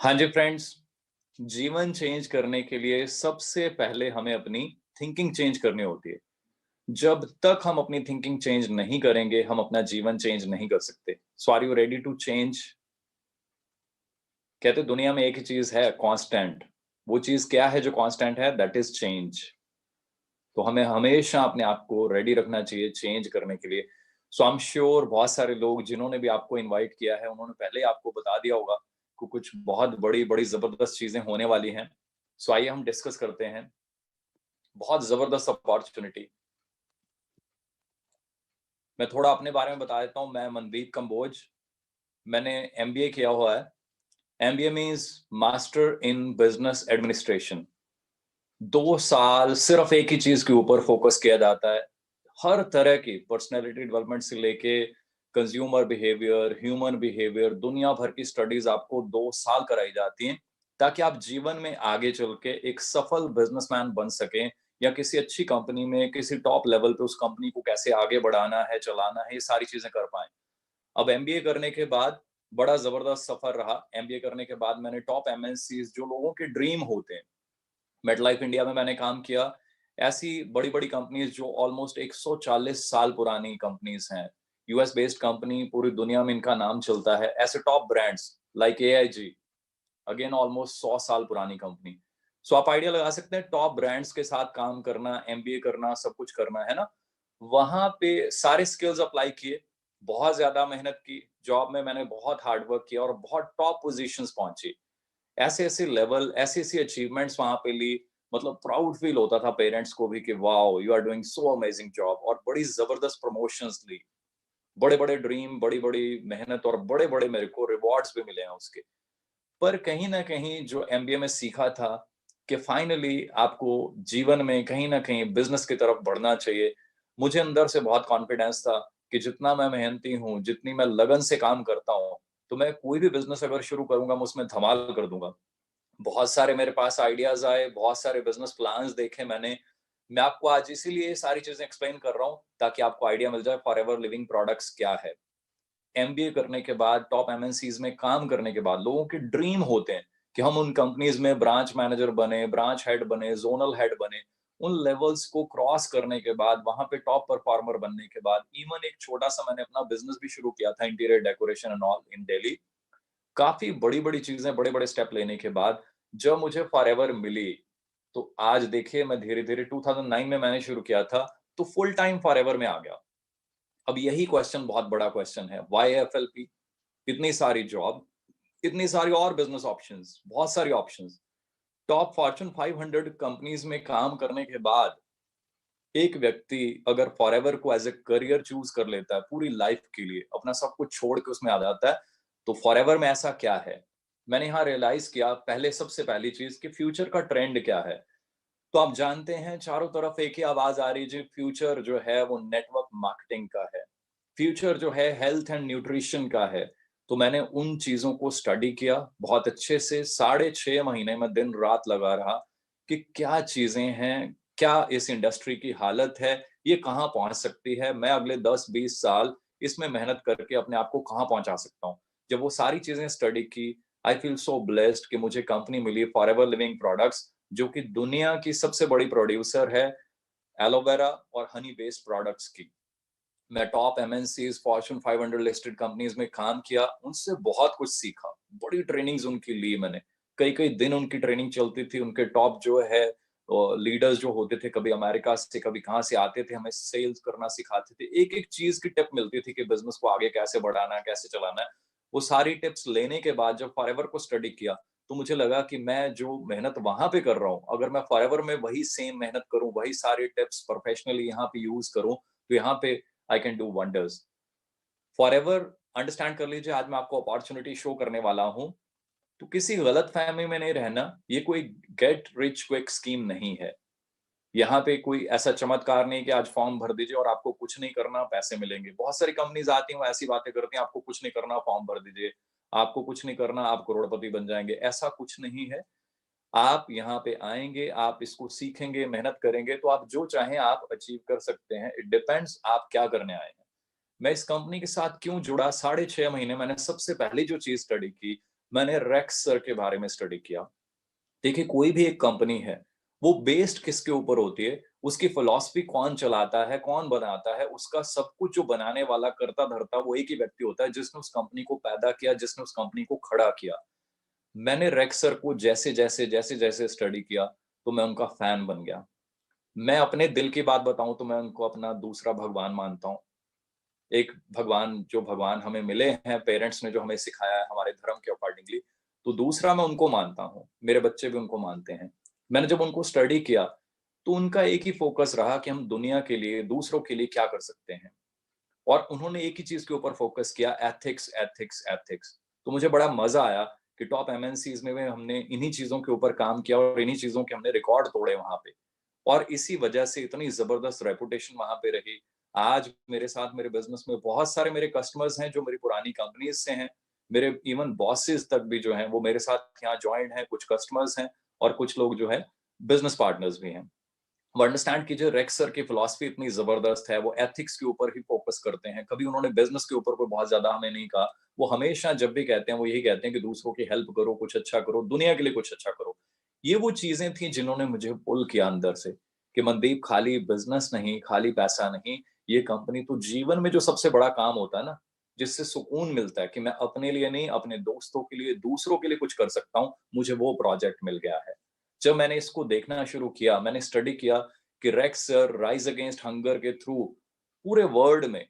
हाँ जी फ्रेंड्स, जीवन चेंज करने के लिए सबसे पहले हमें अपनी थिंकिंग चेंज करनी होती है। जब तक हम अपनी थिंकिंग चेंज नहीं करेंगे, हम अपना जीवन चेंज नहीं कर सकते। So are you ready to change? कहते हैं दुनिया में एक ही चीज़ है कांस्टेंट। वो चीज़ क्या है जो कांस्टेंट है? That is change. तो हमें हमेशा अपने आप को रेडी रखना चाहिए चेंज करने के लिए। सो आई एम श्योर बहुत सारे लोग जिन्होंने भी आपको इनवाइट किया है, उन्होंने पहले ही आपको बता दिया होगा कि कुछ बहुत बड़ी-बड़ी ज़बरदस्त चीज़ें होने वाली हैं। सो आइए हम डिस्कस करते हैं। बहुत ज़बरदस्त अपॉर्च्युनिटी। मैं थोड़ा अपने बारे में बता देता हूँ, मैं मनदीप कंबोज, मैंने एमबीए किया हुआ है। MBA means master in business administration. 2 साल सिर्फ़ एक ही चीज़ के ऊपर फ़ोकस किया जाता है। हर तरह की पर्सनैलिटी डेवलपमेंट से लेके कंज़्यूमर बिहेवियर, ह्यूमन बिहेवियर, दुनिया भर की स्टडीज़ आपको 2 साल कराई जाती हैं, ताकि आप जीवन में आगे चल के एक सफल बिज़नेसमैन बन सकें या किसी अच्छी कंपनी में, किसी टॉप लेवल पे उस कंपनी को कैसे आगे बढ़ाना है, चलाना है, ये सारी चीज़ें कर पाएँ। अब एमबीए करने के बाद बड़ा ज़बरदस्त सफ़र रहा। एमबीए करने के बाद मैंने टॉप एमएनसीज़ जो लोगों के ड्रीम होते हैं, मेटलाइफ इंडिया में मैंने काम किया। ऐसी बड़ी-बड़ी कंपनीज़ जो ऑलमोस्ट 140 साल पुरानी कंपनीज़ हैं। यूएस बेस्ड कंपनी, पूरी दुनिया में इनका नाम चलता है। ऐसे top brands like AIG, again almost 100 साल पुरानी कंपनी। सो आप आइडिया लगा सकते हैं टॉप ब्रांड्स के साथ काम करना, एमबीए करना, सब कुछ करना, है ना? वहाँ पे सारे स्किल्स अप्लाई किए, बहुत ज़्यादा मेहनत की, जॉब में मैंने बहुत हार्ड वर्क किया और बहुत टॉप पोज़ीशंस पहुँची। ऐसे-ऐसे लेवल, ऐसी-ऐसी अचीवमेंट्स वहाँ पे ली, मतलब प्राउड फील होता था पेरेंट्स को भी कि wow! You are doing so amazing job, और बड़ी ज़बरदस्त प्रमोशंस ली। बड़े-बड़े ड्रीम, बड़ी-बड़ी मेहनत और बड़े-बड़े मेरे को रिवॉर्ड्स भी मिले हैं उसके। पर कहीं न कहीं जो एमबीए में सीखा था कि फाइनली आपको जीवन में कहीं न कहीं बिज़नेस की तरफ बढ़ना चाहिए। मुझे अंदर से बहुत कॉन्फिडेंस था कि जितना मैं मेहनती हूँ, जितनी मैं लगन से काम करता हूँ, तो मैं कोई भी बिज़नेस अगर शुरू करूँगा, मैं उसमें धमाल कर दूँगा। बहुत सारे मेरे पास आइडियाज़ आए, बहुत सारे बिज़नेस प्लान्स देखे मैंने। मैं आपको आज इसीलिए ये सारी चीज़ें एक्सप्लेन कर रहा हूँ, ताकि आपको आइडिया मिल जाए फॉरएवर लिविंग प्रोडक्ट्स क्या है। एमबीए करने के बाद, टॉप एमएनसीज़ में काम करने के बाद लोगों के ड्रीम होते हैं कि हम उन कंपनीज़ में ब्रांच मैनेजर बने, ब्रांच हेड बने, ज़ोनल हेड बने। उन लेवल्स को क्रॉस करने के बाद, वहाँ पे टॉप परफॉर्मर बनने के बाद, इवन एक छोटा-सा मैंने अपना बिज़नेस भी शुरू किया था, interior decoration and all in Delhi. काफ़ी बड़ी-बड़ी चीज़ें, बड़े-बड़े स्टेप लेने के बाद जब मुझे फॉरएवर मिली, तो आज देखिए मैं धीरे-धीरे 2009 में मैंने शुरू किया था, तो फुल टाइम फॉरएवर में आ गया। अब यही क्वेश्चन बहुत बड़ा क्वेश्चन है, व्हाई एफएलपी? इतनी सारी जॉब, इतनी सारी और बिज़नेस ऑप्शंस, बहुत सारी ऑप्शंस। टॉप फॉर्च्यून 500 कंपनीज़ में काम करने के बाद, एक व्यक्ति अगर फॉरएवर को एज़ अ करियर चूज़ कर लेता है, पूरी लाइफ़ के लिए, अपना सब कुछ छोड़ के उसमें आ जाता है, तो फॉरएवर में ऐसा क्या है? मैंने यहाँ रियलाइज़ किया, पहले सबसे पहली चीज़ कि फ्यूचर का ट्रेंड क्या है? तो आप जानते हैं चारों तरफ एक ही आवाज़ आ रही है जी, फ्यूचर जो है वो नेटवर्क मार्केटिंग का है। फ्यूचर जो है हेल्थ एंड न्यूट्रिशन का है। तो मैंने उन चीज़ों को स्टडी किया बहुत अच्छे से, साढ़े 6 महीने मैं दिन-रात लगा रहा कि क्या चीज़ें हैं, क्या इस इंडस्ट्री की हालत है, ये कहाँ पहुँच सकती है, मैं अगले 10-20 साल इसमें मेहनत करके अपने आप को कहाँ पहुँचा सकता हूँ। जब वो सारी चीज़ें स्टडी की, आई फील सो ब्लेस्ड कि मुझे कंपनी मिली फॉरएवर लिविंग प्रोडक्ट्स, जो कि दुनिया की सबसे बड़ी प्रोड्यूसर है एलोवेरा और हनी बेस्ड प्रोडक्ट्स की। मैं top MNCs, Fortune 500 listed companies में काम किया, उनसे बहुत कुछ सीखा। बड़ी ट्रेनिंग्स उनकी ली मैंने। कई-कई दिन उनकी ट्रेनिंग चलती थी, उनके टॉप जो है लीडर्स जो होते थे, कभी अमेरिका से, कभी कहाँ से आते थे, हमें सेल्स करना सिखाते थे। एक-एक चीज़ की टिप मिलती थी कि बिज़नेस को आगे कैसे बढ़ाना है, कैसे चलाना है। वो सारी टिप्स लेने के बाद जब फॉरएवर को स्टडी किया, तो मुझे लगा कि मैं जो मेहनत वहाँ पे कर रहा हूँ, अगर मैं फॉरएवर में वही सेम मेहनत करूँ, वही सारे टिप्स प्रोफेशनली यहाँ पे यूज़ करूँ, तो यहाँ पे I can do wonders. Forever understand कर लीजिए, आज मैं आपको अपॉर्च्युनिटी शो करने वाला हूँ, तो किसी गलतफ़हमी में नहीं रहना, ये कोई गेट रिच क्विक स्कीम नहीं है। यहाँ पे कोई ऐसा चमत्कार नहीं कि आज फॉर्म भर दीजिए और आपको कुछ नहीं करना, पैसे मिलेंगे। बहुत सारी कंपनीज़ आती हैं, वो ऐसी बातें करती हैं, आपको कुछ नहीं करना, फॉर्म भर दीजिए। आपको कुछ नहीं करना, आप करोड़पति बन जाएँगे, ऐसा कुछ नहीं है। आप यहाँ पे आएँगे, आप इसको सीखेंगे, मेहनत करेंगे, तो आप जो चाहें आप अचीव कर सकते हैं। इट डिपेंड्स आप क्या करने आए हैं। मैं इस कंपनी के साथ क्यों जुड़ा, साढ़े 6 महीने मैंने सबसे पहली जो चीज़ स्टडी की, मैंने रेक्स सर के बारे में स्टडी किया। देखिए, कोई भी एक कंपनी है, वो बेस्ड किसके ऊपर होती है, उसकी फिलॉसफी कौन चलाता है, कौन बनाता है, उसका सब कुछ जो बनाने वाला, करता-धरता वो एक ही व्यक्ति होता है, जिसने उस कंपनी को पैदा किया, जिसने उस कंपनी को खड़ा किया। मैंने रेक्स सर को जैसे-जैसे स्टडी किया, तो मैं उनका फैन बन गया। मैं अपने दिल की बात बताऊँ तो मैं उनको अपना दूसरा भगवान मानता हूँ। एक भगवान जो भगवान हमें मिले हैं, पेरेंट्स ने जो हमें सिखाया है हमारे धर्म के अकॉर्डिंगली, तो दूसरा मैं उनको मानता हूँ। मेरे बच्चे भी उनको मानते हैं। मैंने जब उनको स्टडी किया, तो उनका एक ही फ़ोकस रहा कि हम दुनिया के लिए, दूसरों के लिए क्या कर सकते हैं। और उन्होंने एक ही चीज़ के ऊपर फ़ोकस किया, एथिक्स, एथिक्स, एथिक्स। तो मुझे बड़ा मज़ा आया कि टॉप एमएनसीज़ में भी हमने इन्हीं चीज़ों के ऊपर काम किया और इन्हीं चीज़ों के हमने रिकॉर्ड तोड़े वहाँ पे। और इसी वजह से इतनी ज़बरदस्त रेपुटेशन वहाँ पे रही। आज मेरे साथ मेरे बिज़नेस में बहुत सारे मेरे कस्टमर्स हैं जो मेरी पुरानी कंपनीज़ से हैं। मेरे इवन बॉसेस तक भी जो हैं वो मेरे साथ यहाँ जॉइंड हैं, कुछ कस्टमर्स हैं और कुछ लोग जो हैं बिज़नेस पार्टनर्स भी हैं। वो अंडरस्टैंड कीजिए, रेक्स सर की फिलॉसफी इतनी ज़बरदस्त है, वो एथिक्स के ऊपर ही फ़ोकस करते हैं। कभी उन्होंने बिज़नेस के ऊपर कोई बहुत ज़्यादा हमें नहीं कहा। वो हमेशा जब भी कहते हैं, वो यही कहते हैं कि दूसरों की हेल्प करो, कुछ अच्छा करो, दुनिया के लिए कुछ अच्छा करो। ये वो चीज़ें थी जिन्होंने मुझे पुल किया अंदर से, कि मनदीप खाली बिज़नेस नहीं, खाली पैसा नहीं, ये कंपनी तो जीवन में जो सबसे बड़ा काम होता है ना, जिससे सुकून मिलता है कि मैं अपने लिए नहीं, अपने दोस्तों के लिए, दूसरों के लिए कुछ कर सकता हूँ, मुझे वो प्रोजेक्ट मिल गया है। जब मैंने इसको देखना शुरू किया, मैंने स्टडी किया कि racks sir rise against hunger के थ्रू पूरे वर्ल्ड में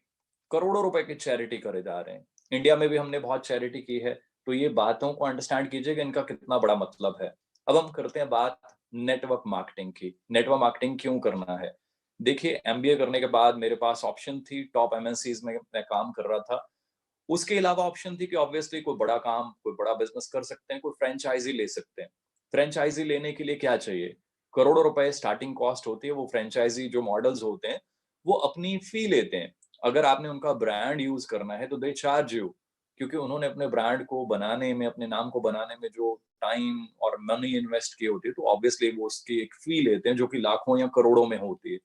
करोड़ों रुपए की चैरिटी करे जा रहे हैं। इंडिया में भी हमने बहुत चैरिटी की है, तो ये बातों को अंडरस्टैंड कीजिए कि इनका कितना बड़ा मतलब है। अब हम करते हैं बात नेटवर्क मार्केटिंग की। नेटवर्क मार्केटिंग क्यों करना है? देखिए, एमबीए करने के बाद मेरे पास ऑप्शन थी, टॉप एमएनसीज़ में मैं काम कर रहा था। उसके अलावा ऑप्शन थी कि ऑब्वियसली कोई बड़ा काम, कोई बड़ा बिज़नेस कर सकते हैं, कोई फ्रैंचाइज़ी ले सकते हैं। फ्रैंचाइज़ी लेने के लिए क्या चाहिए? करोड़ों रुपए स्टार्टिंग कॉस्ट होती है, वो फ्रैंचाइज़ी जो मॉडल्स होते हैं, वो अपनी फ़ी लेते हैं। अगर आपने उनका ब्रांड यूज़ करना है, तो दे चार्ज यू, क्योंकि उन्होंने अपने ब्रांड को बनाने में, अपने नाम को बनाने में जो टाइम और मनी इन्वेस्ट की होती है, तो ऑब्वियसली वो उसकी एक फ़ी लेते हैं, जो कि लाखों या करोड़ों में होती है।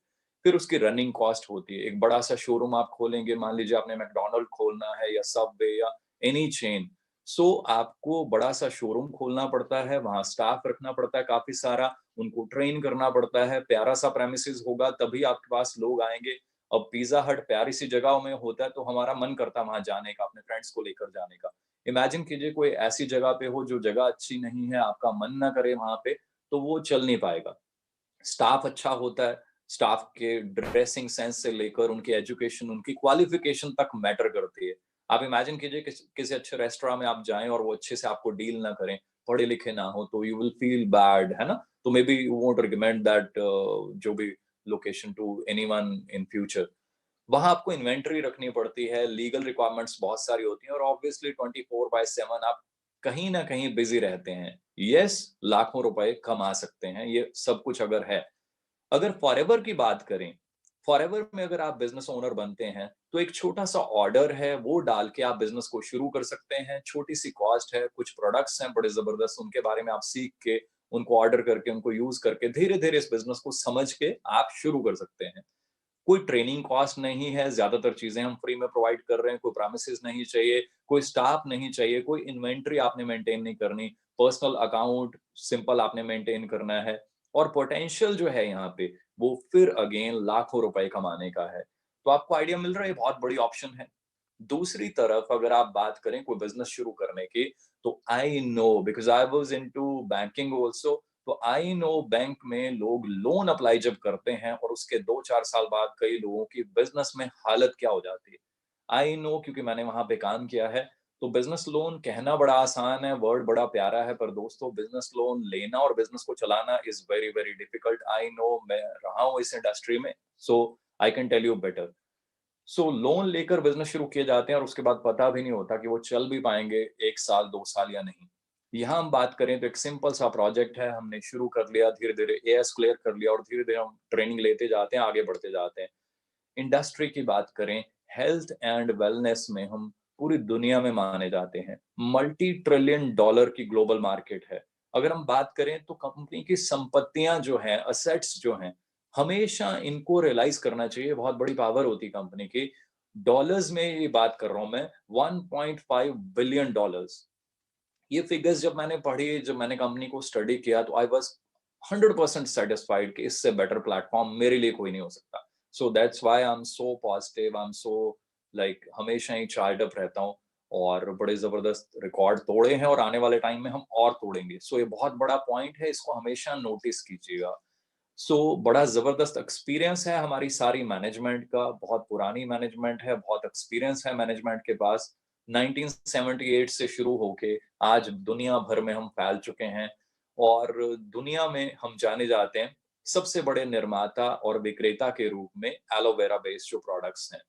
फिर उसकी रनिंग कॉस्ट होती है। एक बड़ा-सा शोरूम आप खोलेंगे, मान लीजिए आपने मैकडॉनल्ड खोलना है या सबवे या एनी चेन, सो आपको बड़ा-सा शोरूम खोलना पड़ता है, वहाँ स्टाफ रखना पड़ता है काफ़ी सारा, उनको ट्रेन करना पड़ता है, प्यारा-सा प्रेमिसेस होगा तभी आपके पास लोग आएँगे। अब पिज़्ज़ा हट प्यारी-सी जगह में होता है, तो हमारा मन करता है वहाँ जाने का, अपने फ्रेंड्स को लेकर जाने का। इमेजिन कीजिए कोई ऐसी जगह पे हो जो जगह अच्छी नहीं है, आपका मन ना करे वहाँ पे, तो वो चल नहीं पाएगा। स्टाफ अच्छा होता है, स्टाफ के ड्रेसिंग सेंस से लेकर उनकी एजुकेशन, उनकी क्वालिफ़िकेशन तक मैटर करती है। आप इमेजिन कीजिए किसी अच्छे रेस्टोरेंट में आप जाएँ और वो अच्छे से आपको डील ना करें, पढ़े-लिखे ना हो, तो यू विल फील बैड, है ना? तो maybe you won't recommend that जो भी location to anyone in future. वहाँ आपको इन्वेंटरी रखनी पड़ती है, लीगल रिक्वायरमेंट्स बहुत सारी होती हैं और ऑब्वियसली 24/7 आप कहीं न कहीं बिज़ी रहते हैं। येस, लाखों रुपए कमा सकते हैं, ये सब कुछ अगर है। अगर फॉरएवर की बात करें, फॉरएवर में अगर आप बिज़नेस ओनर बनते हैं, तो एक छोटा-सा ऑर्डर है, वो डाल के आप बिज़नेस को शुरू कर सकते हैं। छोटी-सी कॉस्ट है, कुछ प्रोडक्ट्स हैं बड़े ज़बरदस्त, उनके बारे में आप सीख के, उनको ऑर्डर करके, उनको यूज़ करके, धीरे-धीरे इस बिज़नेस को समझ के आप शुरू कर सकते हैं। कोई ट्रेनिंग कॉस्ट नहीं है, ज़्यादातर चीज़ें हम फ्री में प्रोवाइड कर रहे हैं, कोई प्रेमिसेस नहीं चाहिए, कोई स्टाफ नहीं चाहिए, कोई इन्वेंटरी आपने मेंटेन नहीं करनी, पर्सनल अकाउंट सिंपल आपने मेंटेन करना है और पोटेंशियल जो है यहाँ पे, वो फिर अगेन लाखों रुपए कमाने का है। तो आपको आइडिया मिल रहा है, ये बहुत बड़ी ऑप्शन है। दूसरी तरफ अगर आप बात करें कोई बिज़नेस शुरू करने की, तो I know because I was into banking also, तो आई नो बैंक में लोग लोन अप्लाई जब करते हैं और उसके 2-4 साल बाद कई लोगों की बिज़नेस में हालत क्या हो जाती है। आई नो क्योंकि मैंने वहाँ पे काम किया है, तो बिज़नेस लोन कहना बड़ा आसान है, वर्ड बड़ा प्यारा है, पर दोस्तों बिज़नेस लोन लेना और बिज़नेस को चलाना is very, very difficult. I know, मैं रहा हूँ इस इंडस्ट्री में, so I can tell you better. So loan लेकर बिज़नेस शुरू किए जाते हैं और उसके बाद पता भी नहीं होता कि वो चल भी पाएँगे 1 साल, 2 साल या नहीं। यहाँ हम बात करें तो एक सिंपल सा प्रोजेक्ट है, हमने शुरू कर लिया, धीरे-धीरे एएस क्लियर कर लिया और धीरे-धीरे हम ट्रेनिंग लेते जाते हैं, आगे बढ़ते जाते हैं। इंडस्ट्री की बात करें, हेल्थ एंड वेलनेस में हम पूरी दुनिया में माने जाते हैं। मल्टी ट्रिलियन डॉलर की ग्लोबल मार्केट है। अगर हम बात करें तो कंपनी की संपत्तियाँ जो हैं, असेट्स जो हैं, हमेशा इनको रियलाइज़ करना चाहिए, बहुत बड़ी पावर होती है कंपनी की। डॉलर्स में ये बात कर रहा हूँ मैं, $1.5 बिलियन। ये फिगर्स जब मैंने पढ़ी, जब मैंने कंपनी को स्टडी किया, तो आई वाज 100% सेटिस्फाइड कि इससे बेटर प्लेटफॉर्म मेरे लिए कोई नहीं हो सकता। So that's why I am so positive, I am so like हमेशा ही चार्ज अप रहता हूँ और बड़े जबरदस्त रिकॉर्ड तोड़े हैं और आने वाले टाइम में हम और तोड़ेंगे। सो ये बहुत बड़ा पॉइंट है, इसको हमेशा नोटिस कीजिएगा। बड़ा जबरदस्त एक्सपीरियंस है हमारी सारी मैनेजमेंट का, बहुत पुरानी मैनेजमेंट है, बहुत एक्सपीरियंस है मैनेजमेंट के पास। 1978 से शुरू होके आज दुनिया भर में हम फैल चुके हैं और दुनिया में हम जाने जाते हैं सबसे बड़े निर्माता और विक्रेता के रूप में एलोवेरा बेस्ड जो प्रोडक्ट्स हैं।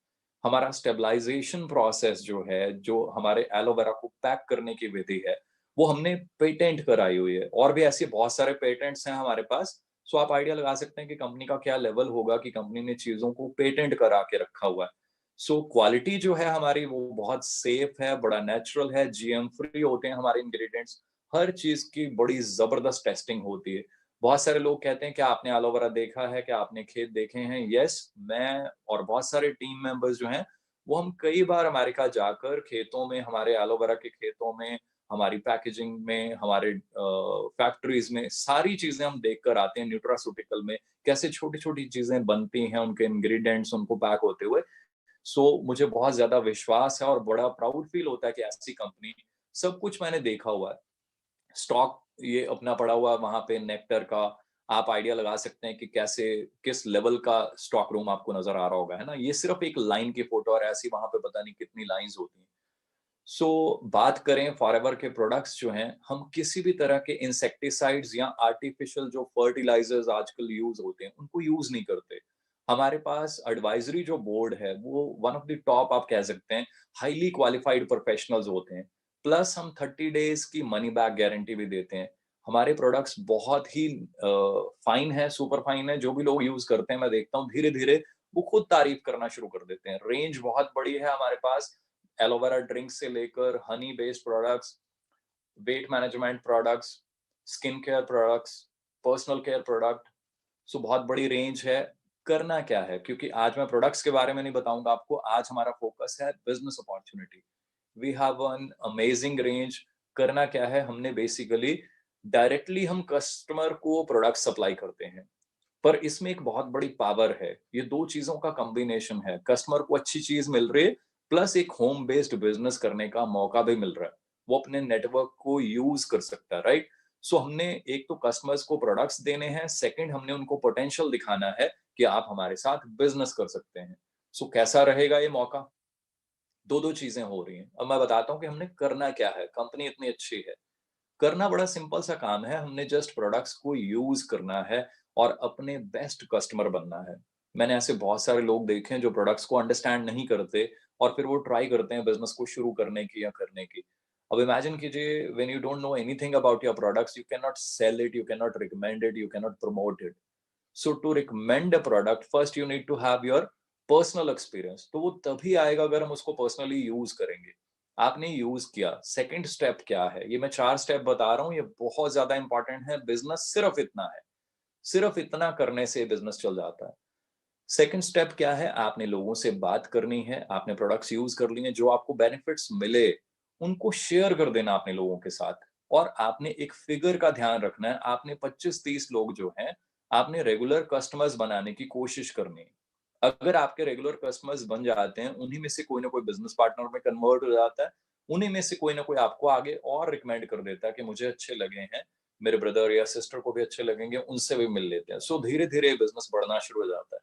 हमारा स्टेबलाइजेशन प्रोसेस जो है, जो हमारे एलोवेरा को पैक करने की विधि है, वो हमने पेटेंट कराई हुई है और भी ऐसे बहुत सारे पेटेंट्स हैं हमारे पास। आप आइडिया लगा सकते हैं कि कंपनी का क्या लेवल होगा कि कंपनी ने चीजों को पेटेंट करा के रखा हुआ है। क्वालिटी जो है हमारी वो बहुत सेफ है, बड़ा नेचुरल है, जीएम फ्री होते हैं हमारे इंग्रेडिएंट्स। हर चीज की बड़ी जबरदस्त टेस्टिंग होती है। बहुत सारे लोग कहते हैं क्या आपने एलोवेरा देखा है, क्या आपने खेत देखे हैं? यस, मैं और बहुत सारे टीम मेंबर्स जो हैं वो हम कई बार अमेरिका जाकर खेतों में, हमारे एलोवेरा के खेतों में, हमारी पैकेजिंग में, हमारे फैक्ट्रीज में सारी चीजें हम देख कर आते हैं। न्यूट्रास्यूटिकल में कैसे छोटी छोटी चीजें बनती हैं, उनके इंग्रेडिएंट्स उनको पैक होते हुए। मुझे बहुत ज्यादा विश्वास है और बड़ा प्राउड फील होता है कि ऐसी कंपनी, सब कुछ मैंने देखा हुआ है। स्टॉक ये अपना पड़ा हुआ है वहां पे नेक्टर का। आप आइडिया लगा सकते हैं कि कैसे, किस लेवल का स्टॉक रूम आपको नजर आ रहा होगा, है ना? ये सिर्फ एक लाइन की फोटो और ऐसी वहां पे पता नहीं कितनी लाइंस होती हैं। बात करें फॉरएवर के प्रोडक्ट्स जो हैं, हम किसी भी तरह के इंसेक्टिसाइड्स या आर्टिफिशियल जो फर्टिलाइजर्स आजकल यूज होते हैं उनको यूज नहीं करते। हमारे पास एडवाइजरी जो बोर्ड है वो वन ऑफ द टॉप आप कह सकते हैं, हाईली क्वालिफाइड प्रोफेशनल्स होते हैं। प्लस हम 30 डेज की मनी बैक गारंटी भी देते हैं। हमारे प्रोडक्ट्स बहुत ही फाइन है, सुपर फाइन है। जो भी लोग यूज करते हैं मैं देखता हूँ धीरे धीरे वो खुद तारीफ करना शुरू कर देते हैं। रेंज बहुत बड़ी है हमारे पास, एलोवेरा ड्रिंक से लेकर Honey based products, weight management products, skin care products, personal care product. बहुत बड़ी रेंज है। करना क्या है, क्योंकि आज मैं प्रोडक्ट्स के बारे में नहीं बताऊंगा आपको, आज हमारा फोकस है business opportunity. We have an amazing range. करना क्या है, हमने बेसिकली डायरेक्टली हम कस्टमर को प्रोडक्ट सप्लाई करते हैं, पर इसमें एक बहुत बड़ी पावर है। ये दो चीजों का कॉम्बिनेशन है, कस्टमर को अच्छी चीज मिल रही है प्लस एक होम बेस्ड बिजनेस करने का मौका भी मिल रहा है। वो अपने नेटवर्क को यूज कर सकता है, राइट? हमने एक तो कस्टमर्स को प्रोडक्ट्स देने हैं, सेकंड हमने उनको पोटेंशियल दिखाना है कि आप हमारे साथ बिजनेस कर सकते हैं। कैसा रहेगा ये मौका? दो दो चीजें हो रही हैं। अब मैं बताता हूँ कि हमने करना क्या है। कंपनी इतनी अच्छी है, करना बड़ा सिंपल सा काम है। हमने जस्ट प्रोडक्ट्स को यूज करना है और अपने बेस्ट कस्टमर बनना है। मैंने ऐसे बहुत सारे लोग देखे हैं जो प्रोडक्ट्स को अंडरस्टैंड नहीं करते और फिर वो ट्राई करते हैं बिजनेस को शुरू करने की या करने की। अब इमेजिन कीजिए, when you don't know anything about your products, you can not sell it, you can not recommend it, you can not promote it. To recommend a product first you need to have your personal experience. तो वो तभी आएगा अगर हम उसको personally use करेंगे। आपने use किया, सेकंड स्टेप क्या है? ये मैं 4 स्टेप बता रहा हूँ, ये बहुत ज्यादा इंपॉर्टेंट है। बिजनेस सिर्फ इतना है, सिर्फ इतना करने से बिजनेस चल जाता है। सेकंड स्टेप क्या है? आपने लोगों से बात करनी है, आपने प्रोडक्ट्स यूज कर लिए, जो आपको बेनिफिट्स मिले उनको शेयर कर देना अपने लोगों के साथ। और आपने एक फिगर का ध्यान रखना है, आपने 25-30 लोग जो हैं आपने रेगुलर कस्टमर्स बनाने की कोशिश करनी है। अगर आपके रेगुलर कस्टमर्स बन जाते हैं, उन्हीं में से कोई ना कोई बिजनेस पार्टनर में कन्वर्ट हो जाता है, उन्हीं में से कोई ना कोई आपको आगे और रिकमेंड कर देता है कि मुझे अच्छे लगे हैं, मेरे ब्रदर या सिस्टर को भी अच्छे लगेंगे, उनसे भी मिल लेते हैं। धीरे धीरे बिजनेस बढ़ना शुरू हो जाता है।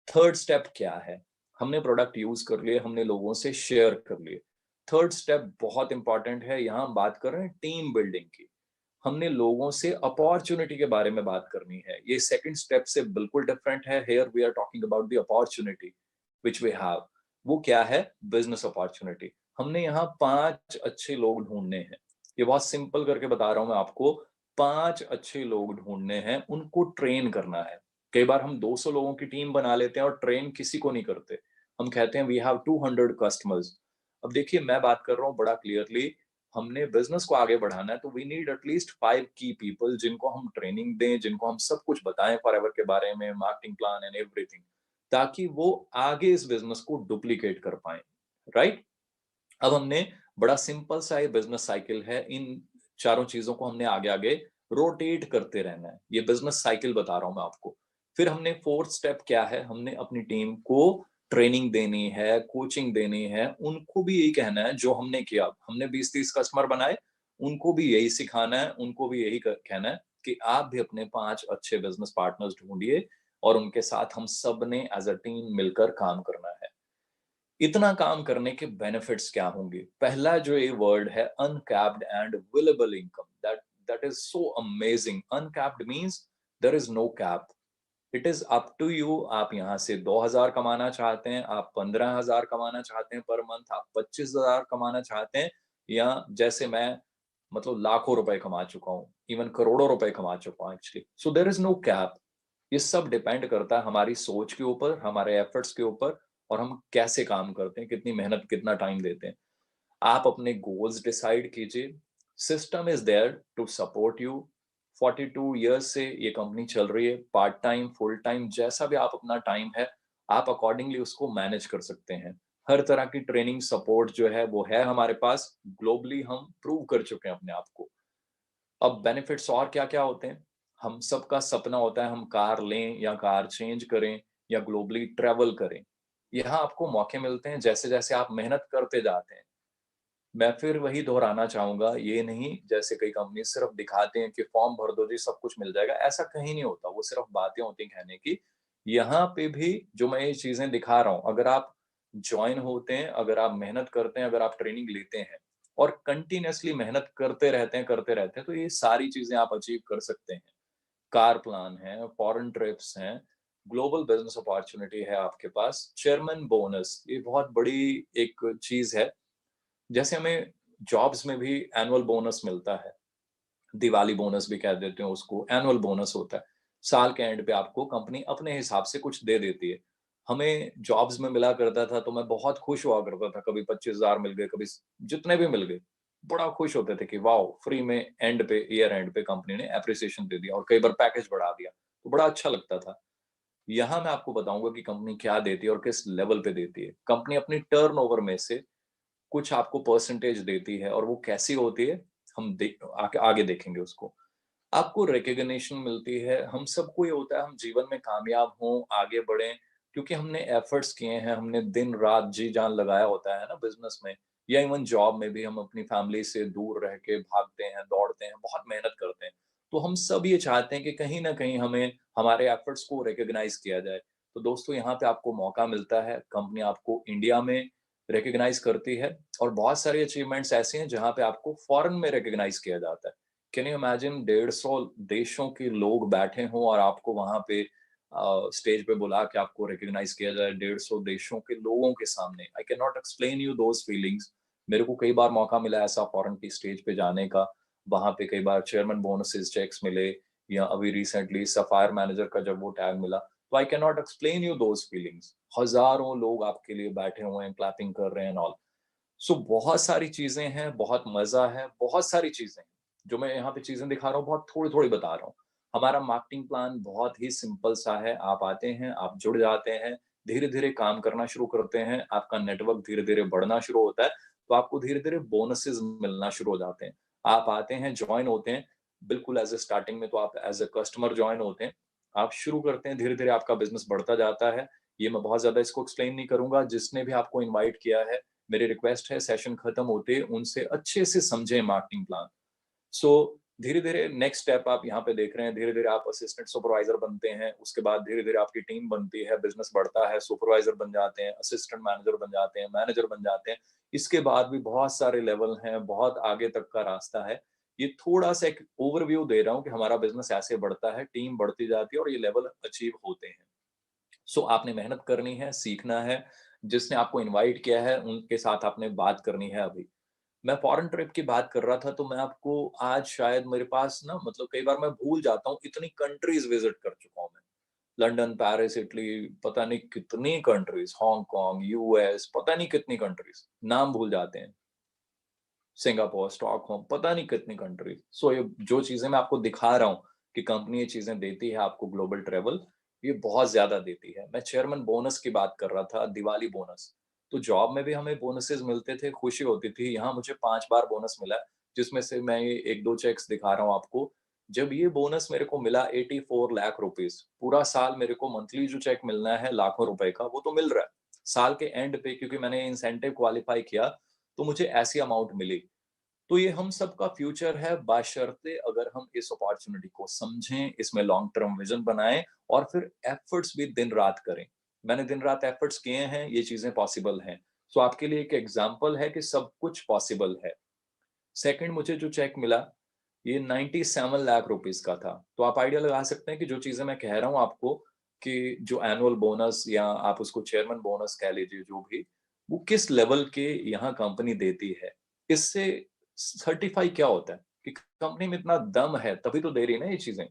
थर्ड स्टेप क्या है? हमने प्रोडक्ट यूज कर लिए, हमने लोगों से शेयर कर लिए। थर्ड स्टेप बहुत इंपॉर्टेंट है, यहां हम बात कर रहे हैं टीम बिल्डिंग की। हमने लोगों से अपॉर्चुनिटी के बारे में बात करनी है। ये सेकंड स्टेप से बिल्कुल डिफरेंट है। Here we are talking about the opportunity which we have. वो क्या है? Business opportunity. हमने यहाँ 5 अच्छे लोग ढूंढने हैं। ये बहुत सिंपल करके बता रहा हूं मैं आपको। 5 अच्छे लोग ढूंढने हैं, उनको ट्रेन करना है। कई बार हम 200 लोगों की टीम बना लेते हैं और ट्रेन किसी को नहीं करते। हम कहते हैं वी हैव 200 कस्टमर्स। अब देखिए, मैं बात कर रहा हूँ बड़ा क्लियरली, हमने बिजनेस को आगे बढ़ाना है तो वी नीड एटलीस्ट 5 की पीपल जिनको हम ट्रेनिंग दें, जिनको हम सब कुछ बताएं फॉरएवर के बारे में, मार्केटिंग प्लान एंड एवरीथिंग, ताकि वो आगे इस बिजनेस को डुप्लीकेट कर पाए, राइट? अब हमने बड़ा सिंपल सा ये बिजनेस साइकिल है। इन चारों चीजों को हमने आगे आगे रोटेट करते रहना है। ये बिजनेस साइकिल बता रहा हूं मैं आपको। फिर हमने फोर्थ स्टेप क्या है, हमने अपनी टीम को ट्रेनिंग देनी है, कोचिंग देनी है। उनको भी यही कहना है जो हमने किया। हमने 20-30 कस्टमर बनाए, उनको भी यही सिखाना है, उनको भी यही कहना है कि आप भी अपने 5 अच्छे बिजनेस पार्टनर्स ढूंढिए और उनके साथ हम सब ने एज अ टीम मिलकर काम करना है। इतना काम करने के बेनिफिट्स क्या होंगे? पहला जो ये वर्ड है, uncapped and variable income, that is so amazing. Uncapped means there is no cap. It is up to you. आप यहाँ से 2,000 कमाना चाहते हैं, आप 15,000 कमाना चाहते हैं पर मंथ, आप 25,000 कमाना चाहते हैं, या जैसे मैं मतलब लाखों रुपए कमा चुका हूँ, इवन करोड़ों रुपए कमा चुका हूँ actually. So there is no cap. ये सब डिपेंड करता है हमारी सोच के ऊपर, हमारे एफर्ट्स के ऊपर, और हम कैसे काम करते हैं, कितनी मेहनत, कितना टाइम देते हैं। आप अपने गोल्स डिसाइड कीजिए। System is there to support you. 42 years से ये कंपनी चल रही है। पार्ट टाइम, फुल टाइम, जैसा भी आप अपना टाइम है, आप अकॉर्डिंगली उसको मैनेज कर सकते हैं। हर तरह की ट्रेनिंग सपोर्ट जो है वो है हमारे पास। ग्लोबली हम प्रूव कर चुके हैं अपने आप को। अब बेनिफिट्स और क्या-क्या होते हैं? हम सबका सपना होता है हम कार लें या कार चेंज करें या ग्लोबली ट्रैवल करें। यहाँ आपको मौके मिलते हैं जैसे-जैसे आप मेहनत करते जाते हैं। मैं फिर वही दोहराना चाहूँगा, ये नहीं जैसे कई कंपनी सिर्फ दिखाते हैं कि फॉर्म भर दो जी सब कुछ मिल जाएगा, ऐसा कहीं नहीं होता, वो सिर्फ बातें होती हैं कहने की। यहाँ पे भी जो मैं ये चीज़ें दिखा रहा हूँ, अगर आप जॉइन होते हैं, अगर आप मेहनत करते हैं, अगर आप ट्रेनिंग लेते हैं और कंटीन्यूअसली मेहनत करते रहते हैं, तो ये सारी चीज़ें आप अचीव कर सकते हैं। कार प्लान है, फॉरेन ट्रिप्स हैं, ग्लोबल बिज़नेस अपॉर्च्युनिटी है आपके पास, चेयरमैन बोनस, ये बहुत बड़ी एक चीज़ है। जैसे हमें जॉब्स में भी एनुअल बोनस मिलता है, दिवाली बोनस भी कह देते हैं उसको, एनुअल बोनस होता है। साल के एंड पे आपको कंपनी अपने हिसाब से कुछ दे देती है। हमें जॉब्स में मिला करता था तो मैं बहुत खुश हुआ करता था, कभी 25,000 मिल गए, कभी जितने भी मिल गए। बड़ा खुश होते थे कि वाओ! फ्री में एंड पे, ईयर एंड पे कंपनी ने एप्रिसिएशन दे दिया और कई बार पैकेज बढ़ा दिया, तो बड़ा अच्छा लगता था। यहाँ मैं आपको बताऊँगा कि कंपनी क्या देती है और किस लेवल पे देती है। कंपनी अपनी टर्नओवर में से कुछ आपको परसेंटेज देती है और वो कैसी होती है, हम आगे देखेंगे उसको। आपको रिकॉग्निशन मिलती है, हम सबको ये होता है हम जीवन में कामयाब हों, आगे बढ़ें, क्योंकि हमने एफर्ट्स किए हैं, हमने दिन-रात जी-जान लगाया होता है ना बिज़नेस में, या इवन जॉब में भी हम अपनी फैमिली से दूर रह के भागते हैं, दौड़ते हैं, बहुत मेहनत करते हैं। तो हम सब ये चाहते हैं कि कहीं न कहीं हमें हमारे एफर्ट्स को रिकॉग्नाइज़ किया जाए। तो दोस्तों यहाँ पे आपको मौका मिलता है, कंपनी आपको इंडिया में रिकॉग्नाइज़ करती है और बहुत सारी अचीवमेंट्स ऐसी हैं जहाँ पे आपको फॉरेन में रिकॉग्नाइज़ किया जाता है। कैन यू इमेजिन 150 देशों के लोग बैठे हों और आपको वहाँ पे स्टेज पे बुला के आपको रिकॉग्नाइज़ किया जाए 150 देशों के लोगों के सामने। I can not explain you those feelings. मेरे को कई बार मौका मिला ऐसा फॉरेन की स्टेज पे जाने का। वहाँ पे कई बार चेयरमैन बोनसेस चेक्स मिले, या अभी रिसेंटली सफायर मैनेजर का जब वो टैग मिला, तो I can not explain you those feelings. हज़ारों लोग आपके लिए बैठे हुए हैं, क्लैपिंग कर रहे हैं एंड ऑल। सो बहुत सारी चीज़ें हैं, बहुत मज़ा है, बहुत सारी चीज़ें हैं। जो मैं यहाँ पे चीज़ें दिखा रहा हूँ, बहुत थोड़ी-थोड़ी बता रहा हूँ। हमारा मार्केटिंग प्लान बहुत ही सिंपल सा है। आप आते हैं, आप जुड़ जाते हैं, धीरे-धीरे काम करना शुरू करते हैं, आपका नेटवर्क धीरे-धीरे बढ़ना शुरू होता है, तो आपको धीरे-धीरे बोनसेस मिलना शुरू हो जाते हैं। आप आते हैं, जॉइन होते हैं, बिल्कुल एज़ अ स्टार्टिंग में तो आप एज़ अ कस्टमर जॉइन होते हैं। आप शुरू करते हैं, धीरे-धीरे आपका बिज़नेस बढ़ता जाता है। ये मैं बहुत ज़्यादा इसको एक्सप्लेन नहीं करूँगा। जिसने भी आपको इनवाइट किया है, मेरी रिक्वेस्ट है सेशन खत्म होते ही उनसे अच्छे से समझें मार्केटिंग प्लान। सो धीरे-धीरे नेक्स्ट स्टेप आप यहाँ पे देख रहे हैं, धीरे-धीरे आप असिस्टेंट सुपरवाइज़र बनते हैं, उसके बाद धीरे-धीरे आपकी टीम बनती है, बिज़नेस बढ़ता है, सुपरवाइज़र बन जाते हैं, असिस्टेंट मैनेजर बन जाते हैं, मैनेजर बन जाते हैं। इसके बाद भी बहुत सारे लेवल हैं, बहुत आगे तक का रास्ता है। ये थोड़ा-सा एक ओवरव्यू दे रहा हूँ कि हमारा बिज़नेस ऐसे बढ़ता है, टीम बढ़ती जाती है और ये लेवल अचीव होते हैं। सो आपने मेहनत करनी है, सीखना है, जिसने आपको इनवाइट किया है, उनके साथ आपने बात करनी है अभी। मैं फॉरेन ट्रिप की बात कर रहा था, तो मैं आपको आज शायद मेरे पास ना मतलब कई बार मैं भूल जाता हूँ, इतनी कंट्रीज़ विज़िट कर चुका हूँ मैं। लंदन, पेरिस, इटली, पता नहीं कितनी कंट्रीज़, हांगकांग, यूएस, पता नहीं कितनी कंट्रीज़, नाम भूल जाते हैं। सिंगापुर, स्टॉकहोम, पता नहीं कितनी कंट्रीज़। सो ये जो चीज़ें मैं आपको दिखा रहा हूँ कि कंपनी ये चीज़ें देती है आपको ग्लोबल ट्रैवल, ये बहुत ज़्यादा देती है। मैं चेयरमैन बोनस की बात कर रहा था, दिवाली बोनस। तो जॉब में भी हमें बोनसेस मिलते थे, खुशी होती थी। यहाँ मुझे 5 बार बोनस मिला, जिसमें से मैं ये 1-2 चेक्स दिखा रहा हूँ आपको। जब ये बोनस मेरे को मिला 84 लाख रुपीस, पूरा साल मेरे को मंथली जो चेक मिलना है लाखों रुपए का, वो तो मिल रहा है। साल के एंड पे क्योंकि मैंने इंसेंटिव क्वालिफाई किया, तो मुझे ऐसी अमाउंट मिली। तो ये हम सबका फ्यूचर है, बशर्ते अगर हम इस अपॉर्चुनिटी को समझें, इसमें लॉन्ग टर्म विजन बनाएं और फिर एफर्ट्स भी दिन रात करें। मैंने दिन रात एफर्ट्स किए हैं, ये चीजें पॉसिबल हैं। सो आपके लिए एक एग्जांपल है कि सब कुछ पॉसिबल है। सेकंड, मुझे जो चेक मिला, ये 97 लाख रुपीस का था। तो आप आइडिया लगा सकते हैं कि जो चीजें मैं कह रहा हूं आपको, कि जो एनुअल बोनस या आप उसको चेयरमैन बोनस कह लीजिए, जो भी, वो किस लेवल के यहाँ कंपनी देती है। इससे सर्टिफाई क्या होता है कि कंपनी में इतना दम है, तभी तो दे रही है ना ये चीजें।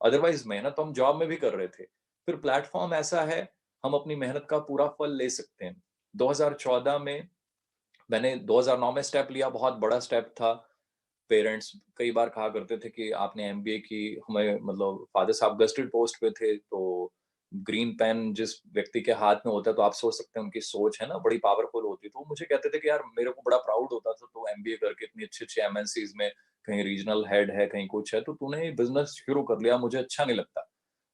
अदरवाइज मेहनत तो हम जॉब में भी कर रहे थे। फिर प्लेटफॉर्म ऐसा है, हम अपनी मेहनत का पूरा फल ले सकते हैं। 2014 में मैंने 2009 में स्टेप लिया, बहुत बड़ा स्टेप था। पेरेंट्स कई बार कहा करते थे कि आपने एमबीए की, हमें मतलब फादर साहब गस्टेड पोस्ट पे थे, तो ग्रीन पेन जिस व्यक्ति के हाथ में होता है, तो आप सोच सकते हैं उनकी सोच है ना बड़ी पावरफुल होती है। तो वो मुझे कहते थे कि यार मेरे को बड़ा प्राउड होता था, तो एमबीए करके इतनी अच्छी अच्छी एमएनसीज में कहीं रीजनल हेड है, कहीं कुछ है, तो तूने बिजनेस शुरू कर लिया, मुझे अच्छा नहीं लगता।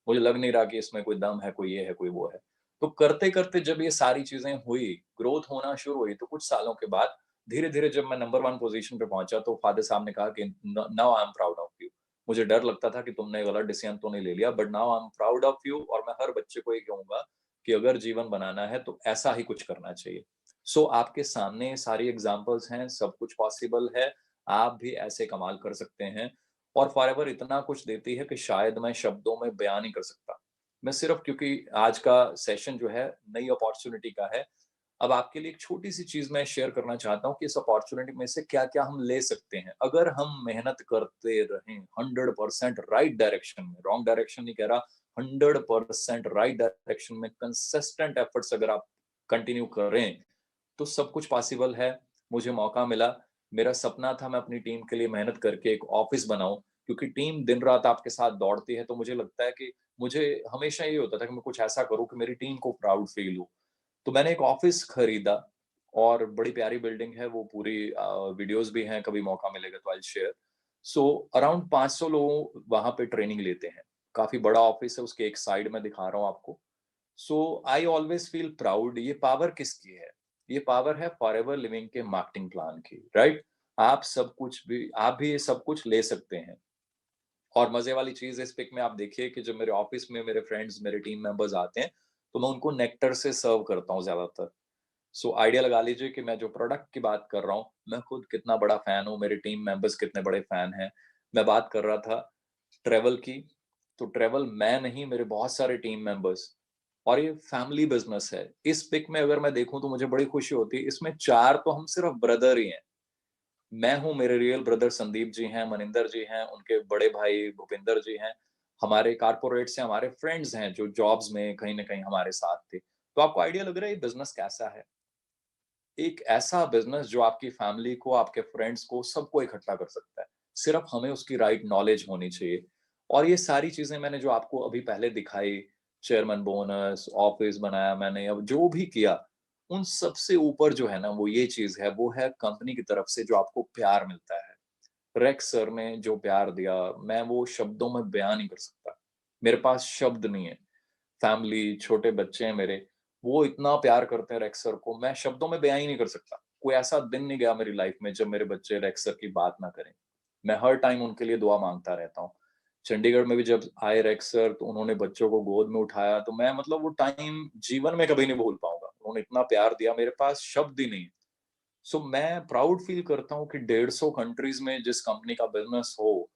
मुझे लग नहीं रहा कि इसमें कोई दम है, कोई ये है, कोई वो है। तो करते-करते जब ये सारी चीज़ें हुई, ग्रोथ होना शुरू हुई, तो कुछ सालों के बाद धीरे-धीरे जब मैं नंबर 1 पोज़ीशन पे पहुँचा, तो फ़ादर साहब ने कहा कि न now I am proud of you. मुझे डर लगता था कि तुमने गलत डिसीज़न तो नहीं ले लिया, but now I am proud of you, और मैं हर बच्चे को ये कहूँगा कि अगर जीवन बनाना है, तो ऐसा ही कुछ करना चाहिए। सो आपके सामने सारी एग्ज़ाम्पल्स हैं, सब कुछ पॉसिबल है, आप भी ऐसे कमाल कर सकते हैं। और फॉरएवर इतना कुछ देती है कि शायद मैं शब्दों में बयान नहीं कर सकता। मैं सिर्फ, क्योंकि आज का सेशन जो है नई अपॉर्च्युनिटी का है, अब आपके लिए एक छोटी-सी चीज़ मैं शेयर करना चाहता हूँ कि इस अपॉर्च्युनिटी में से क्या-क्या हम ले सकते हैं। अगर हम मेहनत करते रहें 100% राइट डायरेक्शन में, रॉन्ग डायरेक्शन नहीं कह रहा, 100% राइट डायरेक्शन में कंसिस्टेंट एफर्ट्स अगर आप कंटिन्यू करें, तो सब कुछ पॉसिबल है। मुझे मौका मिला, मेरा सपना था मैं अपनी टीम के लिए मेहनत करके एक ऑफिस बनाऊँ, क्योंकि टीम दिन-रात आपके साथ दौड़ती है, तो मुझे लगता है कि मुझे हमेशा ये होता था कि मैं कुछ ऐसा करूँ कि मेरी टीम को प्राउड फील हो। तो मैंने एक ऑफिस खरीदा, और बड़ी प्यारी बिल्डिंग है वो पूरी, वीडियोज़ भी हैं, कभी मौका मिलेगा तो I will share. So around 500 लोग वहाँ पे ट्रेनिंग लेते हैं। काफ़ी बड़ा ऑफिस है, उसके एक साइड मैं दिखा रहा हूँ आपको। सो आई ऑलवेज फील प्राउड। ये पावर किसकी है? ये पावर है फॉरएवर लिविंग के मार्केटिंग प्लान की, राइट? आप भी ये सब कुछ ले सकते हैं। और मजे वाली चीज इस पिक में आप देखिए कि जब मेरे ऑफिस में मेरे फ्रेंड्स, मेरे टीम मेंबर्स आते हैं, तो मैं उनको नेक्टर से सर्व करता हूँ ज्यादातर। सो आइडिया लगा लीजिए कि मैं जो प्रोडक्ट की बात कर रहा हूँ, मैं खुद कितना बड़ा फैन हूँ, मेरे टीम मेंबर्स कितने बड़े फैन हैं। मैं बात कर रहा था ट्रैवल की, तो ट्रैवल मैं नहीं, मेरे बहुत सारे टीम मेंबर्स, और ये फैमिली बिजनेस है। इस पिक में अगर मैं देखूं तो मुझे बड़ी खुशी होती है। इसमें 4 तो हम सिर्फ ब्रदर ही हैं। मैं हूँ, मेरे रियल ब्रदर संदीप जी हैं, मनिंदर जी हैं, उनके बड़े भाई भूपिंदर जी हैं। हमारे कारपोरेट से हमारे फ्रेंड्स हैं जो जॉब्स में कहीं न कहीं हमारे साथ थे। तो आपको आइडिया लग रहा है ये बिज़नेस कैसा है? एक ऐसा बिज़नेस जो आपकी फैमिली को, आपके फ्रेंड्स को, सबको इकट्ठा कर सकता है। सिर्फ हमें उसकी राइट नॉलेज होनी चाहिए। और ये सारी चीज़ें मैंने जो आपको अभी पहले दिखाई, चेयरमैन बोनस, ऑफ़िस बनाया मैंने, अब जो भी किया, उन सबसे ऊपर जो है ना, वो ये चीज़ है, वो है कंपनी की तरफ से जो आपको प्यार मिलता है। रेक्स सर ने जो प्यार दिया, मैं वो शब्दों में बयान नहीं कर सकता। मेरे पास शब्द नहीं है। फैमिली, छोटे बच्चे हैं मेरे, वो इतना प्यार करते हैं रेक्स सर को, मैं शब्दों में बयान ही नहीं कर सकता। कोई ऐसा दिन नहीं गया मेरी लाइफ में जब मेरे बच्चे रेक्स सर की बात ना करें। मैं हर टाइम उनके लिए दुआ माँगता रहता हूँ। चंडीगढ़ में भी जब आए रेक्स सर, तो उन्होंने बच्चों को गोद में उठाया, तो मैं मतलब वो टाइम जीवन में कभी नहीं भूल पाऊँगा। उन्होंने इतना प्यार दिया, मेरे पास शब्द ही नहीं है। सो मैं प्राउड फील करता हूँ कि 150 कंट्रीज़ में जिस कंपनी का बिज़नेस हो,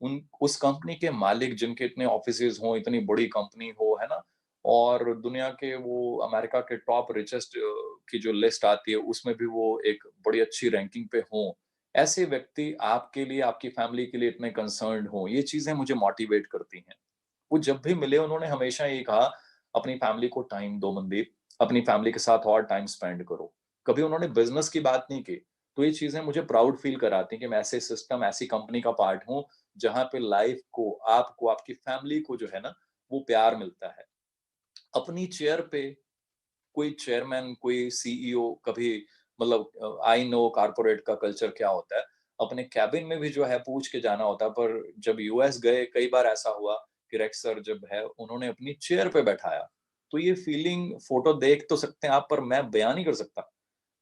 उन उस कंपनी के मालिक जिनके इतने ऑफिसेज़ हों, इतनी बड़ी कंपनी हो, है ना? और दुनिया के वो अमेरिका के टॉप रिचेस्ट की जो लिस्ट आती है, उसमें भी वो एक बड़ी अच्छी रैंकिंग पे हों। ऐसे व्यक्ति आपके लिए, आपकी फैमिली के लिए इतने कंसर्न्ड हों, ये चीज़ें मुझे मोटिवेट करती हैं। वो जब भी मिले उन्होंने हमेशा ये कहा, अपनी फैमिली को टाइम दो मनदीप, अपनी फैमिली के साथ और टाइम स्पेंड करो। कभी उन्होंने बिज़नेस की बात नहीं की। तो ये चीज़ें मुझे प्राउड फील कराती हैं कि मैं ऐसे सिस्टम, ऐसी कंपनी का पार्ट हूँ, जहाँ पे लाइफ को, आपको, आपकी फैमिली को जो है ना, वो प्यार मिलता है। अपनी चेयर पे कोई चेयरमैन, कोई सीईओ कभी मतलब आई नो कॉर्पोरेट का कल्चर क्या होता है, अपने कैबिन में भी जो है पूछ के जाना होता है। पर जब यूएस गए कई बार ऐसा हुआ कि रेक्स सर जब है उन्होंने अपनी चेयर पे बैठाया, तो ये फीलिंग फोटो देख तो सकते हैं आप, पर मैं बयान नहीं कर सकता।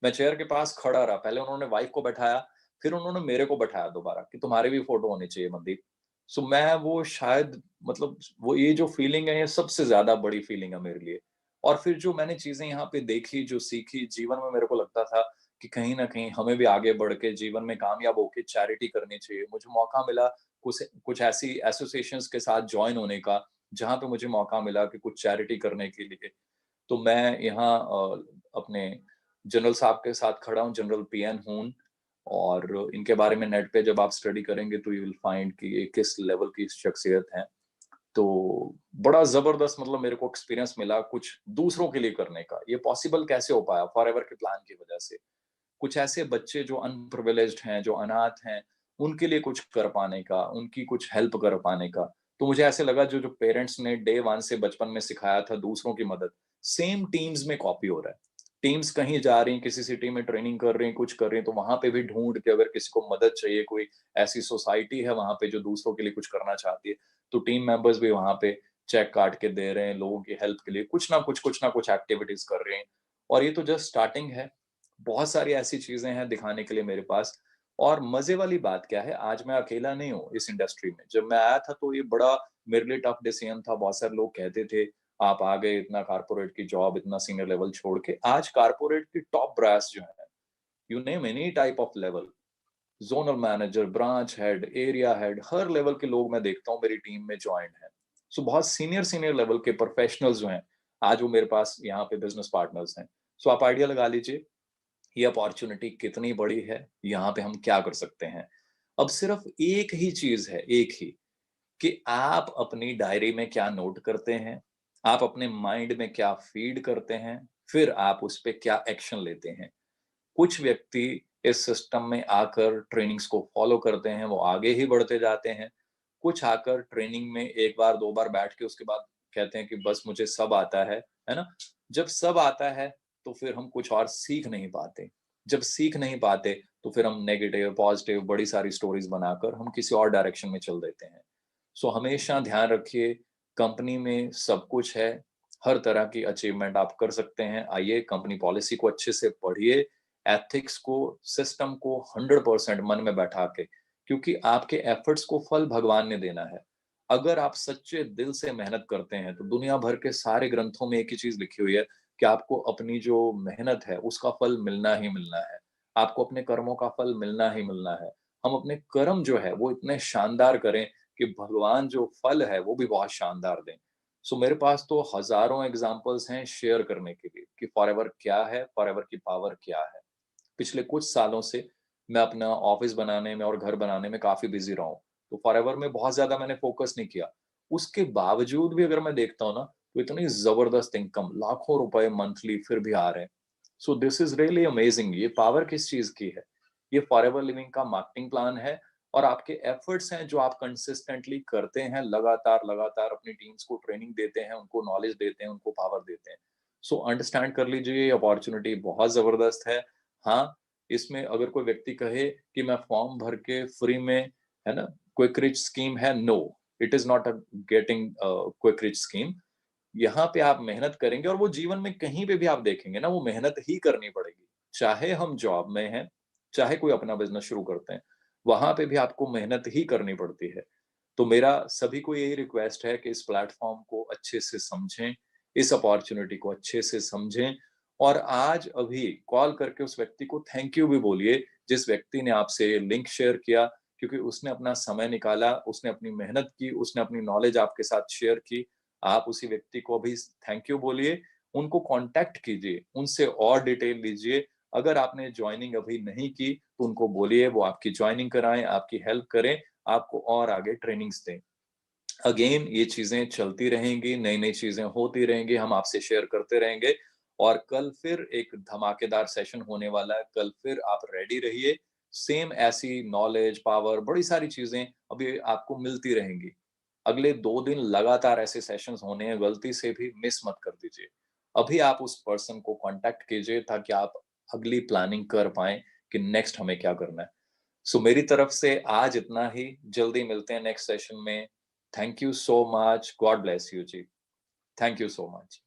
मैं चेयर के पास खड़ा रहा, पहले उन्होंने वाइफ को बैठाया, फिर उन्होंने मेरे को बैठाया दोबारा कि तुम्हारी भी फोटो होनी चाहिए मनदीप। सो मैं वो शायद मतलब वो ये जो फीलिंग है ये सबसे ज्यादा बड़ी फीलिंग है मेरे लिए। और फिर जो मैंने चीजें यहाँ पे देखी, जो सीखी जीवन में, मेरे को लगता था कि कहीं ना कहीं हमें भी आगे बढ़ के जीवन में कामयाब होके चैरिटी करनी चाहिए। मुझे मौका मिला कुछ कुछ ऐसी एसोसिएशंस के साथ ज्वाइन होने का, जहाँ पे मुझे मौका मिला कि कुछ चैरिटी करने के लिए। तो मैं यहाँ अपने जनरल साहब के साथ खड़ा हूँ, जनरल पीएन हून। और इनके बारे में नेट पे जब आप स्टडी करेंगे तो यू विल फाइंड कि ये किस लेवल की शख्सियत है। तो बड़ा जबरदस्त मतलब मेरे को एक्सपीरियंस मिला कुछ दूसरों के लिए करने का। ये पॉसिबल कैसे हो पाया? फॉरएवर के प्लान की वजह से। कुछ ऐसे बच्चे जो अनप्रिविलेज्ड हैं, जो अनाथ हैं, उनके लिए कुछ कर पाने का, उनकी कुछ हेल्प कर पाने का। तो मुझे ऐसे लगा जो जो पेरेंट्स ने डे 1 से बचपन में सिखाया था दूसरों की मदद, सेम टीम्स में कॉपी हो रहा है। टीम्स कहीं जा रही हैं, किसी सिटी में ट्रेनिंग कर रही हैं, कुछ कर रही हैं, तो वहाँ पे भी ढूँढ के अगर किसी को मदद चाहिए, कोई ऐसी सोसाइटी है वहाँ पे जो दूसरों के लिए कुछ करना चाहती है, तो टीम मेंबर्स भी वहाँ पे चेक काट के दे रहे हैं, लोगों की हेल्प के लिए कुछ ना कुछ एक्टिविटीज़ कर रहे हैं। और ये तो जस्ट स्टार्टिंग है। बहुत सारी ऐसी चीज़ें हैं दिखाने के लिए मेरे पास। और मज़े वाली बात क्या है, आज मैं अकेला नहीं हूँ इस इंडस्ट्री में। जब मैं आया था तो ये बड़ा मेरे लिए टफ डिसीजन था। बहुत सारे लोग कहते थे, "आप आ गए इतना कॉर्पोरेट की जॉब, इतना सीनियर लेवल छोड़ के।" आज कॉर्पोरेट की टॉप ब्रास जो है, you name any type of level, zonal manager, branch head, area head, her level के लोग मैं देखता हूँ मेरी टीम में जॉइंड हैं। सो बहुत सीनियर सीनियर लेवल के प्रोफेशनल्स जो हैं, आज वो मेरे पास यहाँ पे बिज़नेस पार्टनर्स हैं। सो आप आइडिया लगा लीजिए ये अपॉर्चुनिटी कितनी बड़ी है, यहाँ पे हम क्या कर सकते हैं। अब सिर्फ एक ही चीज़ है, एक ही, कि आप अपनी डायरी में क्या नोट करते हैं, आप अपने माइंड में क्या फीड करते हैं, फिर आप उस पे क्या एक्शन लेते हैं। कुछ व्यक्ति इस सिस्टम में आकर ट्रेनिंग्स को फॉलो करते हैं, वो आगे ही बढ़ते जाते हैं। कुछ आकर ट्रेनिंग में 1 बार 2 बार बैठ के उसके बाद कहते हैं कि बस मुझे सब आता है ना? जब सब आता है, तो फिर हम कुछ और सीख नहीं पाते। जब सीख नहीं पाते, तो फिर हम नेगेटिव, पॉजिटिव बड़ी सारी स्टोरीज़ बनाकर हम किसी और डायरेक्शन में चल देते हैं। सो हमेशा ध्यान रखिए, कंपनी में सब कुछ है, हर तरह की अचीवमेंट आप कर सकते हैं। आइए कंपनी पॉलिसी को अच्छे से पढ़िए, एथिक्स को, सिस्टम को 100% मन में बैठा के, क्योंकि आपके एफर्ट्स को फल भगवान ने देना है। अगर आप सच्चे दिल से मेहनत करते हैं, तो दुनिया भर के सारे ग्रंथों में एक ही चीज़ लिखी हुई है कि आपको अपनी जो मेहनत है, उसका फल मिलना ही मिलना है। आपको अपने कर्मों का फल मिलना ही मिलना है। हम अपने कर्म जो है, वो इतने शानदार करें कि भगवान जो फल है, वो भी बहुत शानदार दें। सो मेरे पास तो हज़ारों एग्ज़ाम्पल्स हैं शेयर करने के लिए कि फॉरएवर क्या है, फॉरएवर की पावर क्या है। पिछले कुछ सालों से मैं अपना ऑफिस बनाने में और घर बनाने में काफ़ी बिज़ी रहा हूँ। तो फॉरएवर में बहुत ज़्यादा मैंने फ़ोकस नहीं किया। उसके बावजूद भी अगर मैं देखता हूँ ना, तो इतनी ज़बरदस्त इनकम, लाखों रुपए मंथली फिर भी आ रहे हैं। So this is really amazing. ये पावर किस चीज़ की है? ये फॉरएवर लिविंग का मार्केटिंग प्लान है और आपके एफर्ट्स हैं जो आप कंसिस्टेंटली करते हैं, लगातार अपनी टीम्स को ट्रेनिंग देते हैं, उनको नॉलेज देते हैं, उनको पावर देते हैं। सो अंडरस्टैंड कर लीजिए, ये अपॉर्च्युनिटी बहुत ज़बरदस्त है। हाँ, इसमें अगर कोई व्यक्ति कहे कि मैं फॉर्म भर के फ्री में, है ना, क्विक रिच स्कीम है, no, it is not a getting quick rich scheme. यहाँ पे आप मेहनत करेंगे और वो जीवन में कहीं पे भी आप देखेंगे ना, वो मेहनत ही करनी पड़ेगी। चाहे हम जॉब में हैं, चाहे कोई अपना बिज़नेस शुरू करते हैं, वहाँ पे भी आपको मेहनत ही करनी पड़ती है। तो मेरा सभी को यही रिक्वेस्ट है कि इस प्लेटफ़ॉर्म को अच्छे से समझें, इस अपॉर्च्युनिटी को अच्छे से समझें और आज अभी कॉल करके उस व्यक्ति को थैंक यू भी बोलिए, जिस व्यक्ति ने आपसे लिंक शेयर किया, क्योंकि उसने अपना समय निकाला, उसने अपनी मेहनत की, उसने अपनी नॉलेज आपके साथ शेयर की। आप उसी व्यक्ति को अभी थैंक यू बोलिए, उनको कॉन्टैक्ट कीजिए, उनसे और डिटेल लीजिए। अगर आपने जॉइनिंग अभी नहीं की, तो उनको बोलिए वो आपकी जॉइनिंग कराएँ, आपकी हेल्प करें, आपको और आगे ट्रेनिंग्स दें। अगेन ये चीज़ें चलती रहेंगी, नई-नई चीज़ें होती रहेंगी, हम आपसे शेयर करते रहेंगे और कल फिर एक धमाकेदार सेशन होने वाला है। कल फिर आप रेडी रहिए, सेम ऐसी नॉलेज, पावर, बड़ी सारी चीज़ें अभी आपको मिलती रहेंगी। अगले 2 दिन लगातार ऐसे सेशंस होने हैं, गलती से भी मिस मत कर दीजिए। अभी आप उस पर्सन को कांटेक्ट कीजिए ताकि आप अगली प्लानिंग कर पाएं कि नेक्स्ट हमें क्या करना है। सो मेरी तरफ से आज इतना ही, जल्दी मिलते हैं नेक्स्ट सेशन में। Thank you so much, God bless you ji, thank you so much.